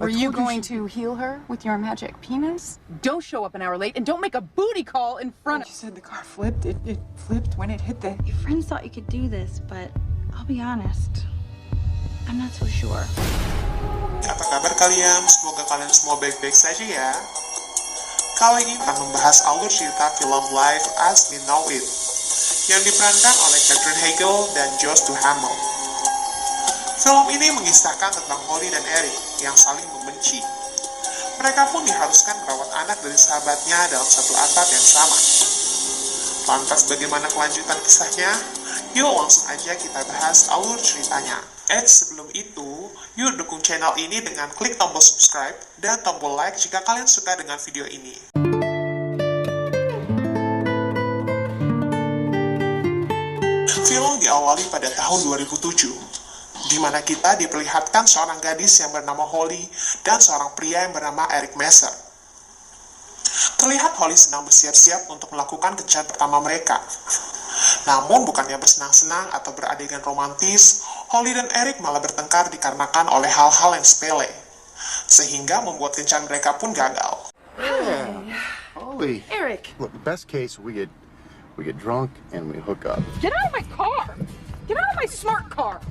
Were you going to heal her with your magic penis? Don't show up an hour late and don't make a booty call in front of... You said the car flipped. It flipped when it hit the... Your friends thought you could do this, but I'll be honest. I'm not so sure. Apa kabar kalian? Semoga kalian semua baik-baik saja ya. Kali ini akan membahas alur cerita film Life as We Know It yang diperankan oleh Katherine Heigl dan Josh Duhamel. Film ini mengisahkan tentang Holly dan Eric yang saling membenci. Mereka pun diharuskan merawat anak dari sahabatnya dalam satu atap yang sama. Lantas bagaimana kelanjutan kisahnya? Yuk langsung aja kita bahas alur ceritanya. Sebelum itu, yuk dukung channel ini dengan klik tombol subscribe dan tombol like jika kalian suka dengan video ini. Film diawali pada tahun 2007, di mana kita diperlihatkan seorang gadis yang bernama Holly dan seorang pria yang bernama Eric Messer. Terlihat Holly sedang bersiap-siap untuk melakukan kencan pertama mereka. Namun bukannya bersenang-senang atau beradegan romantis, Holly dan Eric malah bertengkar dikarenakan oleh hal-hal yang sepele, sehingga membuat kencan mereka pun gagal. Yeah. Holly. Eric! Look, best case, we get drunk and we hook up. Get out of my car! Get out of my smart car!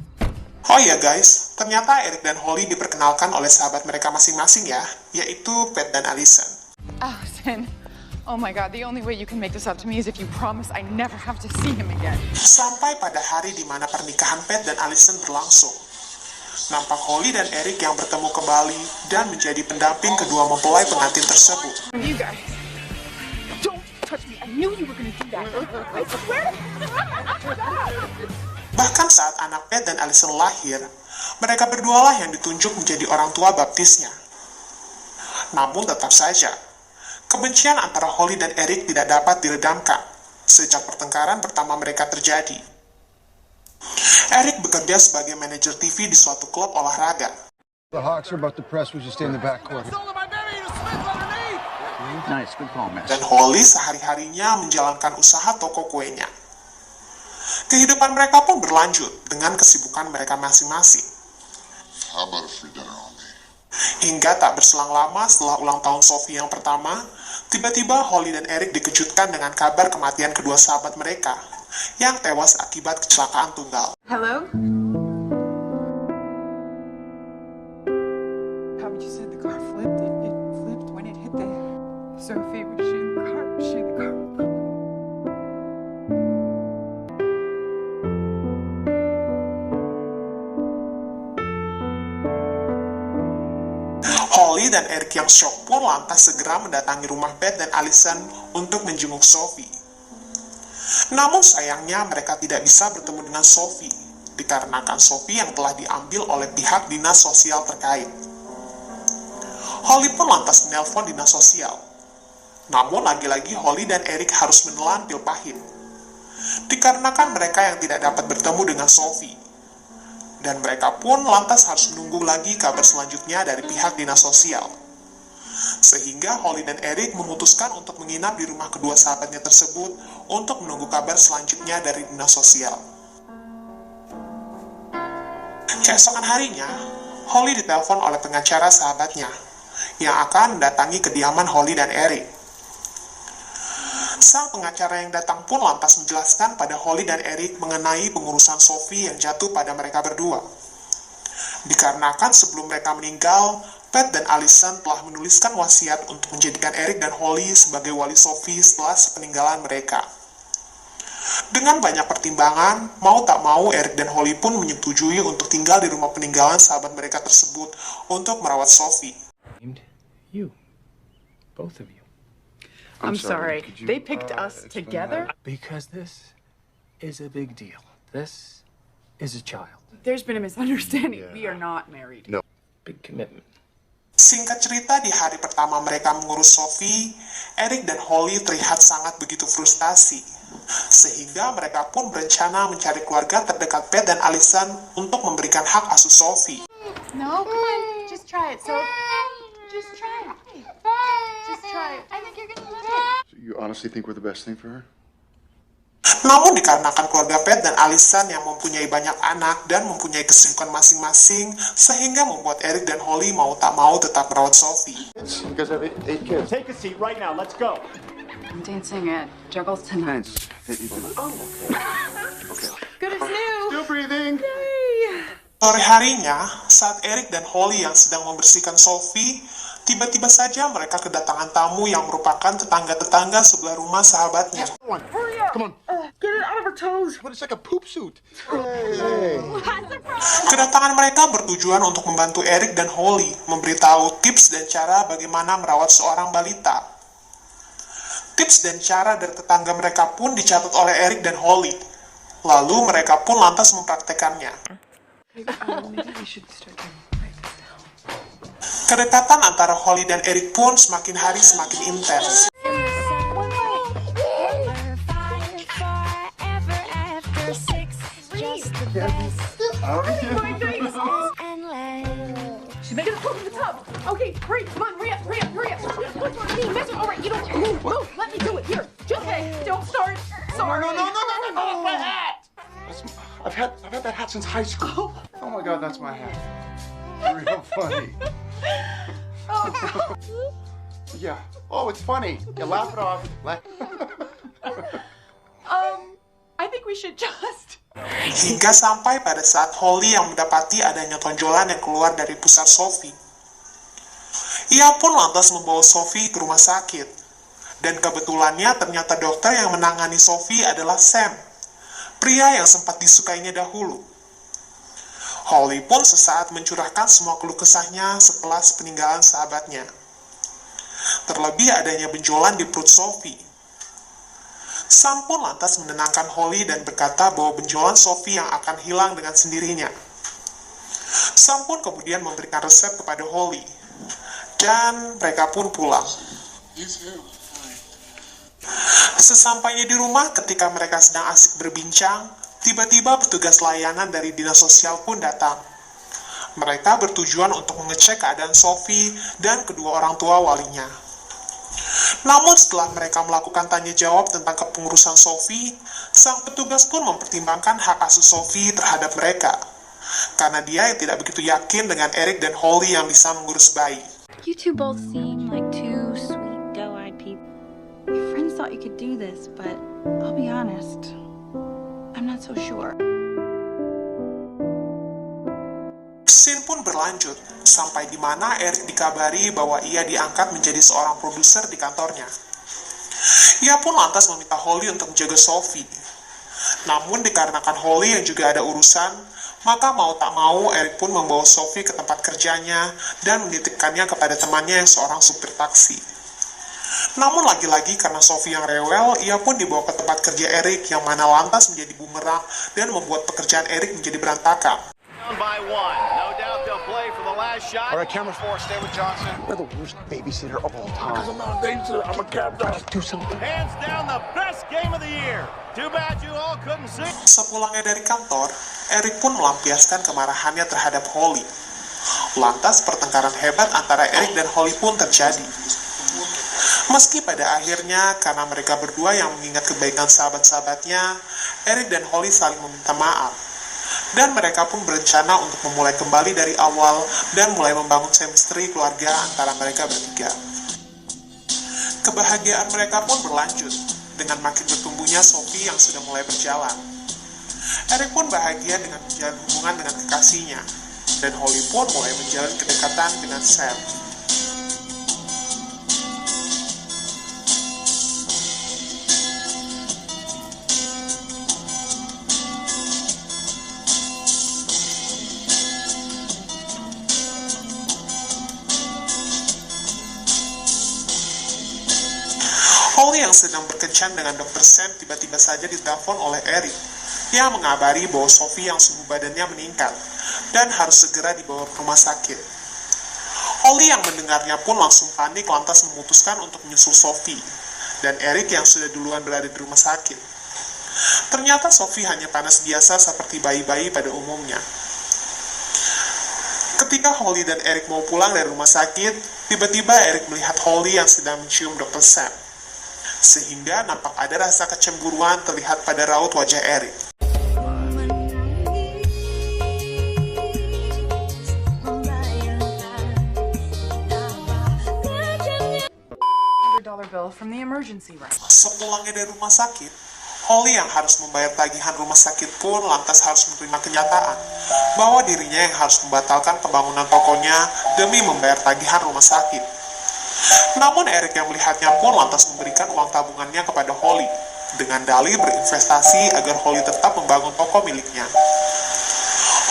Oh iya guys, ternyata Eric dan Holly diperkenalkan oleh sahabat mereka masing-masing ya, yaitu Pat dan Allison. Allison, oh my god, the only way you can make this up to me is if you promise I never have to see him again. Sampai pada hari di mana pernikahan Pat dan Allison berlangsung. Nampak Holly dan Eric yang bertemu kembali dan menjadi pendamping kedua mempelai pengantin tersebut. You guys, don't touch me. I knew you were gonna do that. I swear. Bahkan saat anak Pat dan Allison lahir, mereka berdualah yang ditunjuk menjadi orang tua baptisnya. Namun tetap saja, kebencian antara Holly dan Eric tidak dapat diredamkan sejak pertengkaran pertama mereka terjadi. Eric bekerja sebagai manajer TV di suatu klub olahraga. The Hawks are about to press, we just stay in the back court. Nice, good call, man. Dan Holly sehari-harinya menjalankan usaha toko kuenya. Kehidupan mereka pun berlanjut dengan kesibukan mereka masing-masing. How about a free dinner on me? Hingga tak berselang lama setelah ulang tahun Sophie yang pertama, tiba-tiba Holly dan Eric dikejutkan dengan kabar kematian kedua sahabat mereka yang tewas akibat kecelakaan tunggal. Hello? How you said the car flipped? It flipped when it hit the... Sophie, was she in the car? Was she in the car? Holly dan Eric yang shock pun lantas segera mendatangi rumah Pat dan Allison untuk menjenguk Sophie. Namun sayangnya mereka tidak bisa bertemu dengan Sophie, dikarenakan Sophie yang telah diambil oleh pihak dinas sosial terkait. Holly pun lantas menelpon dinas sosial. Namun lagi-lagi Holly dan Eric harus menelan pil pahit, dikarenakan mereka yang tidak dapat bertemu dengan Sophie. Dan mereka pun lantas harus menunggu lagi kabar selanjutnya dari pihak dinas sosial. Sehingga Holly dan Eric memutuskan untuk menginap di rumah kedua sahabatnya tersebut untuk menunggu kabar selanjutnya dari dinas sosial. Keesokan harinya, Holly ditelepon oleh pengacara sahabatnya yang akan mendatangi kediaman Holly dan Eric. Sang pengacara yang datang pun lantas menjelaskan pada Holly dan Eric mengenai pengurusan Sophie yang jatuh pada mereka berdua. Dikarenakan sebelum mereka meninggal, Pat dan Allison telah menuliskan wasiat untuk menjadikan Eric dan Holly sebagai wali Sophie setelah sepeninggalan mereka. Dengan banyak pertimbangan, mau tak mau Eric dan Holly pun menyetujui untuk tinggal di rumah peninggalan sahabat mereka tersebut untuk merawat Sophie. You. Both of you. I'm sorry. They picked us together? Because this is a big deal. This is a child. There's been a misunderstanding. We are not married. No. Big commitment. Singkat cerita, di hari pertama mereka mengurus Sophie, Eric dan Holly terlihat sangat begitu frustasi. Sehingga mereka pun berencana mencari keluarga terdekat Pat dan Allison untuk memberikan hak asuh Sophie. No, come on. Just try it, so... Just try it. Just try it. I think you're gonna love it. So you honestly think we're the best thing for her? Namun dikarenakan keluarga Pat dan Allison yang mempunyai banyak anak dan mempunyai kesibukan masing-masing, sehingga membuat Eric dan Holly mau tak mau tetap merawat Sophie. You guys have 8 kids. Take a seat right now. Let's go. I'm dancing at Juggles tonight. Good as new. Still breathing. Sore harinya, saat Eric dan Holly yang sedang membersihkan Sophie, tiba-tiba saja mereka kedatangan tamu yang merupakan tetangga-tetangga sebelah rumah sahabatnya. Come on. Get it out of her toes. What, it's like a poop suit. Hey. Kedatangan mereka bertujuan untuk membantu Eric dan Holly memberitahu tips dan cara bagaimana merawat seorang balita. Tips dan cara dari tetangga mereka pun dicatat oleh Eric dan Holly. Lalu mereka pun lantas mempraktekannya. Maybe we should start doing like this now. Kedekatan antara Holly dan Eric pun semakin hari semakin intens. She's making a foot in the tub. Okay, great. Come on, hurry up, hurry up, hurry up. Mister, all right, you don't move. Let me do it. Here. Okay, don't start. Sorry. No, my hat! I've had that hat since high school. Oh my god, that's my hat. Real funny. Yeah. Oh, it's funny. You laugh it off. I think we should just... Hingga sampai pada saat Holly yang mendapati adanya tonjolan yang keluar dari pusar Sophie. Ia pun lantas membawa Sophie ke rumah sakit. Dan kebetulannya ternyata dokter yang menangani Sophie adalah Sam, pria yang sempat disukainya dahulu. Holly pun sesaat mencurahkan semua keluh kesahnya setelah peninggalan sahabatnya. Terlebih adanya benjolan di perut Sophie. Sam pun lantas menenangkan Holly dan berkata bahwa benjolan Sophie yang akan hilang dengan sendirinya. Sam pun kemudian memberikan resep kepada Holly. Dan mereka pun pulang. Sesampainya di rumah ketika mereka sedang asik berbincang, tiba-tiba petugas layanan dari dinas sosial pun datang. Mereka bertujuan untuk mengecek keadaan Sophie dan kedua orang tua walinya. Namun setelah mereka melakukan tanya jawab tentang kepengurusan Sophie, sang petugas pun mempertimbangkan hak asuh Sophie terhadap mereka. Karena dia yang tidak begitu yakin dengan Eric dan Holly yang bisa mengurus bayi. You two both seem like two sweet, doe-eyed people. Your friends thought you could do this, but I'll be honest, I'm not so sure. Scene pun berlanjut, sampai di mana Eric dikabari bahwa ia diangkat menjadi seorang produser di kantornya. Ia pun lantas meminta Holly untuk menjaga Sophie. Namun dikarenakan Holly yang juga ada urusan, maka mau tak mau Eric pun membawa Sophie ke tempat kerjanya dan menitipkannya kepada temannya yang seorang supir taksi. Namun lagi-lagi karena Sophie yang rewel, ia pun dibawa ke tempat kerja Eric yang mana lantas menjadi bumerang dan membuat pekerjaan Eric menjadi berantakan. By one. No doubt they'll play for the last shot. All right, camera 4, stay with Johnson. You're the worst babysitter of all time. Because I'm not a babysitter, I'm a cab driver. Just do something. Hands down the best game of the year. Too bad you all couldn't see. Sepulangnya dari kantor, Eric pun melampiaskan kemarahannya terhadap Holly. Lantas pertengkaran hebat antara Eric dan Holly pun terjadi. Meski pada akhirnya, karena mereka berdua yang mengingat kebaikan sahabat-sahabatnya, Eric dan Holly saling meminta maaf. Dan mereka pun berencana untuk memulai kembali dari awal dan mulai membangun chemistry keluarga antara mereka bertiga. Kebahagiaan mereka pun berlanjut dengan makin bertumbuhnya Sophie yang sudah mulai berjalan. Eric pun bahagia dengan menjalin hubungan dengan kekasihnya, dan Holly pun mulai menjalin kedekatan dengan Sam. Holly yang sedang berkencan dengan Dr. Sam tiba-tiba saja ditelepon oleh Eric yang mengabari bahwa Sophie yang suhu badannya meningkat dan harus segera dibawa ke rumah sakit. Holly yang mendengarnya pun langsung panik lantas memutuskan untuk menyusul Sophie dan Eric yang sudah duluan berada di rumah sakit. Ternyata Sophie hanya panas biasa seperti bayi-bayi pada umumnya. Ketika Holly dan Eric mau pulang dari rumah sakit, tiba-tiba Eric melihat Holly yang sedang mencium Dr. Sam. sehingga nampak ada rasa kecemburuan terlihat pada raut wajah Eric. $100 bill from the emergency room. Sepulangnya dari rumah sakit, Holly yang harus membayar tagihan rumah sakit pun lantas harus menerima kenyataan bahwa dirinya yang harus membatalkan pembangunan tokonya demi membayar tagihan rumah sakit. Namun Eric yang melihatnya pun lantas memberikan uang tabungannya kepada Holly dengan dalih berinvestasi agar Holly tetap membangun toko miliknya.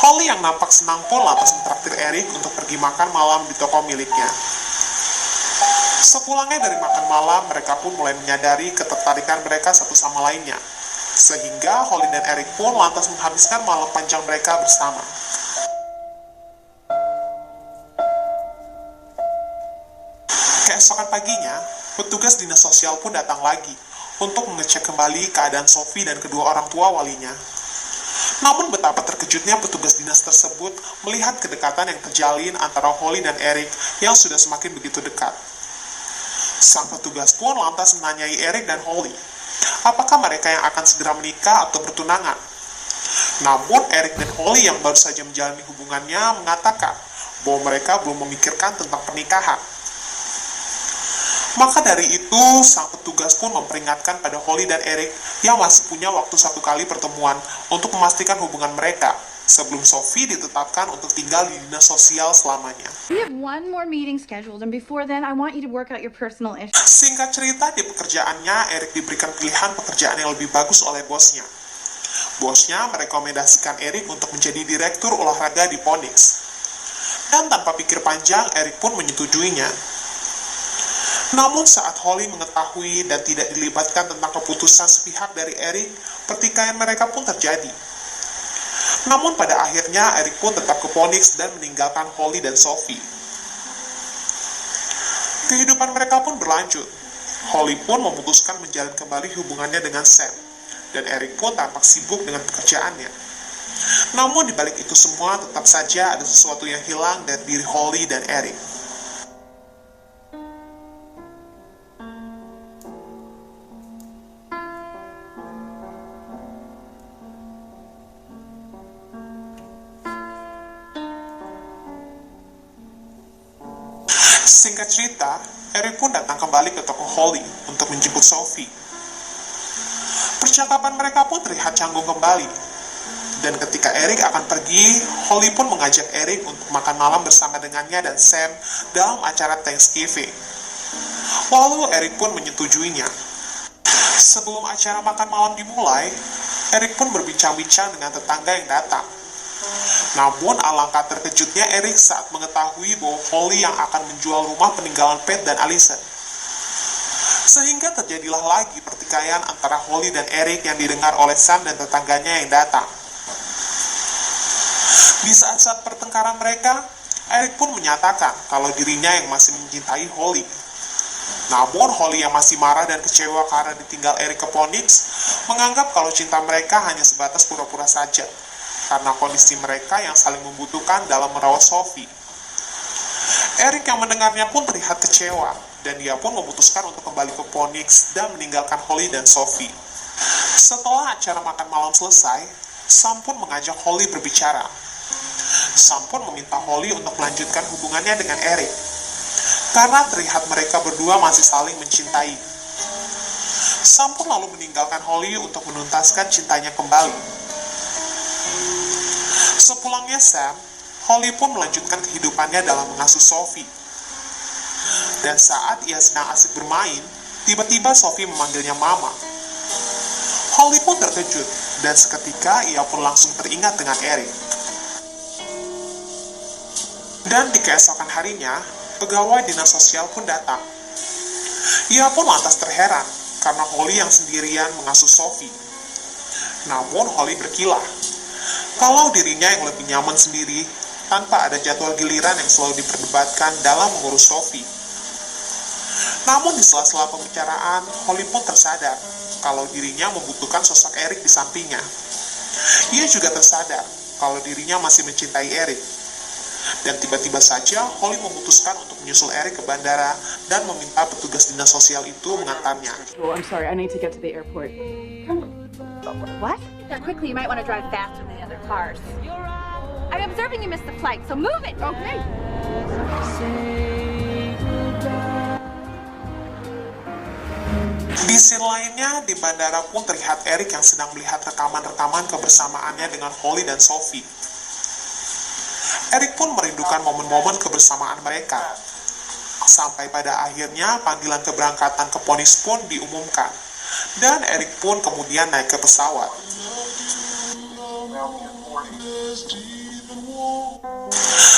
Holly yang nampak senang pun lantas mentraktir Eric untuk pergi makan malam di toko miliknya. Sepulangnya dari makan malam, mereka pun mulai menyadari ketertarikan mereka satu sama lainnya. Sehingga Holly dan Eric pun lantas menghabiskan malam panjang mereka bersama. Keesokan paginya, petugas dinas sosial pun datang lagi untuk mengecek kembali keadaan Sophie dan kedua orang tua walinya. Namun betapa terkejutnya petugas dinas tersebut melihat kedekatan yang terjalin antara Holly dan Eric yang sudah semakin begitu dekat. Sang petugas pun lantas menanyai Eric dan Holly, apakah mereka yang akan segera menikah atau bertunangan. Namun Eric dan Holly yang baru saja menjalani hubungannya mengatakan bahwa mereka belum memikirkan tentang pernikahan. Maka dari itu, sang petugas pun memperingatkan pada Holly dan Eric yang masih punya waktu 1 kali pertemuan untuk memastikan hubungan mereka sebelum Sophie ditetapkan untuk tinggal di dinas sosial selamanya. We have one more meeting scheduled, and before then, I want you to work out your personal issues. Singkat cerita, di pekerjaannya, Eric diberikan pilihan pekerjaan yang lebih bagus oleh bosnya. Bosnya merekomendasikan Eric untuk menjadi direktur olahraga di Phoenix. Dan tanpa pikir panjang, Eric pun menyetujuinya. Namun saat Holly mengetahui dan tidak dilibatkan tentang keputusan sepihak dari Eric, pertikaian mereka pun terjadi. Namun pada akhirnya Eric pun tetap ke Phoenix dan meninggalkan Holly dan Sophie. Kehidupan mereka pun berlanjut. Holly pun memutuskan menjalin kembali hubungannya dengan Sam, dan Eric pun tampak sibuk dengan pekerjaannya. Namun di balik itu semua tetap saja ada sesuatu yang hilang dari diri Holly dan Eric. Singkat cerita, Eric pun datang kembali ke toko Holly untuk menjemput Sophie. Percakapan mereka pun terlihat canggung kembali. Dan ketika Eric akan pergi, Holly pun mengajak Eric untuk makan malam bersama dengannya dan Sam dalam acara Thanksgiving. Lalu Eric pun menyetujuinya. Sebelum acara makan malam dimulai, Eric pun berbincang-bincang dengan tetangga yang datang. Namun alangkah terkejutnya Eric saat mengetahui bahwa Holly yang akan menjual rumah peninggalan Pat dan Allison. Sehingga terjadilah lagi pertikaian antara Holly dan Eric yang didengar oleh Sam dan tetangganya yang datang. Di saat-saat pertengkaran mereka, Eric pun menyatakan kalau dirinya yang masih mencintai Holly. Namun Holly yang masih marah dan kecewa karena ditinggal Eric ke Phoenix, menganggap kalau cinta mereka hanya sebatas pura-pura saja, karena kondisi mereka yang saling membutuhkan dalam merawat Sophie. Eric yang mendengarnya pun terlihat kecewa, dan dia pun memutuskan untuk kembali ke Phoenix dan meninggalkan Holly dan Sophie. Setelah acara makan malam selesai, Sam pun mengajak Holly berbicara. Sam pun meminta Holly untuk melanjutkan hubungannya dengan Eric, karena terlihat mereka berdua masih saling mencintai. Sam pun lalu meninggalkan Holly untuk menuntaskan cintanya kembali. Sepulangnya Sam, Holly pun melanjutkan kehidupannya dalam mengasuh Sophie. Dan saat ia sedang asik bermain, tiba-tiba Sophie memanggilnya Mama. Holly pun terkejut, dan seketika ia pun langsung teringat dengan Eric. Dan di keesokan harinya, pegawai dinas sosial pun datang. Ia pun lantas terheran, karena Holly yang sendirian mengasuh Sophie. Namun Holly berkilah kalau dirinya yang lebih nyaman sendiri tanpa ada jadwal giliran yang selalu diperdebatkan dalam mengurus Sophie. Namun di sela-sela pembicaraan, Holly pun tersadar kalau dirinya membutuhkan sosok Eric di sampingnya. Ia juga tersadar kalau dirinya masih mencintai Eric. Dan tiba-tiba saja Holly memutuskan untuk menyusul Eric ke bandara dan meminta petugas dinas sosial itu mengantarnya. Oh, I'm sorry. I need to get to the airport. What? Yeah, quickly, you might want to drive faster than the other cars. I'm observing you missed the flight, so move it! Okay. Di scene lainnya, di bandara pun terlihat Eric yang sedang melihat rekaman-rekaman kebersamaannya dengan Holly dan Sophie. Eric pun merindukan momen-momen kebersamaan mereka. Sampai pada akhirnya panggilan keberangkatan ke Phoenix pun diumumkan. Dan Eric pun kemudian naik ke pesawat.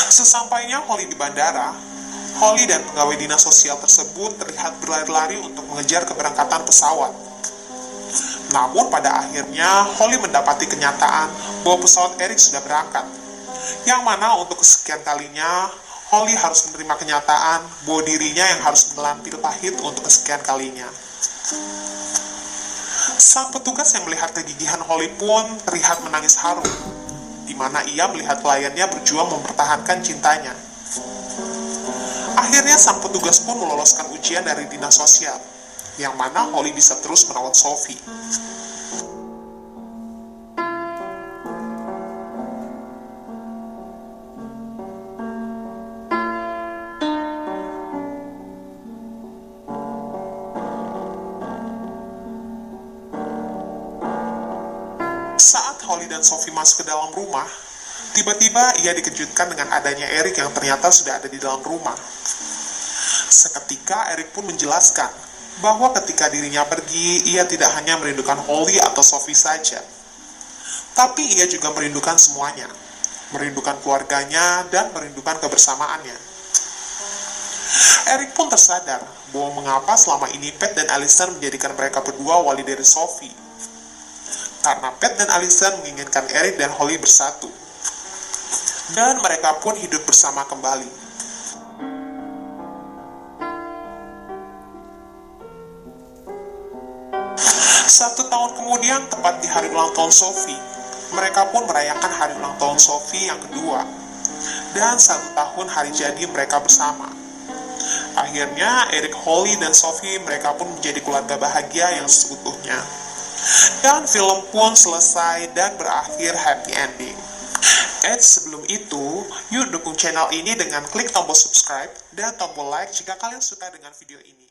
Sesampainya Holly di bandara, Holly dan pegawai dinas sosial tersebut terlihat berlari-lari untuk mengejar keberangkatan pesawat. Namun pada akhirnya Holly mendapati kenyataan bahwa pesawat Eric sudah berangkat. Yang mana untuk kesekian kalinya Holly harus menerima kenyataan bahwa dirinya yang harus menelan pil pahit untuk kesekian kalinya. Sang petugas yang melihat kegigihan Holly pun terlihat menangis haru, di mana ia melihat kliennya berjuang mempertahankan cintanya. Akhirnya sang petugas pun meloloskan ujian dari dinas sosial, yang mana Holly bisa terus merawat Sophie. Saat Holly dan Sophie masuk ke dalam rumah, tiba-tiba ia dikejutkan dengan adanya Eric yang ternyata sudah ada di dalam rumah. Seketika Eric pun menjelaskan bahwa ketika dirinya pergi, ia tidak hanya merindukan Holly atau Sophie saja, tapi ia juga merindukan semuanya, merindukan keluarganya dan merindukan kebersamaannya. Eric pun tersadar bahwa mengapa selama ini Pat dan Allison menjadikan mereka berdua wali dari Sophie. Karena Pat dan Allison menginginkan Eric dan Holly bersatu. Dan mereka pun hidup bersama kembali. Satu tahun kemudian, tepat di hari ulang tahun Sophie, mereka pun merayakan hari ulang tahun Sophie yang kedua. Dan 1 tahun hari jadi mereka bersama. Akhirnya, Eric, Holly, dan Sophie mereka pun menjadi keluarga bahagia yang seutuhnya. Dan film pun selesai dan berakhir happy ending. Sebelum itu, yuk dukung channel ini dengan klik tombol subscribe dan tombol like jika kalian suka dengan video ini.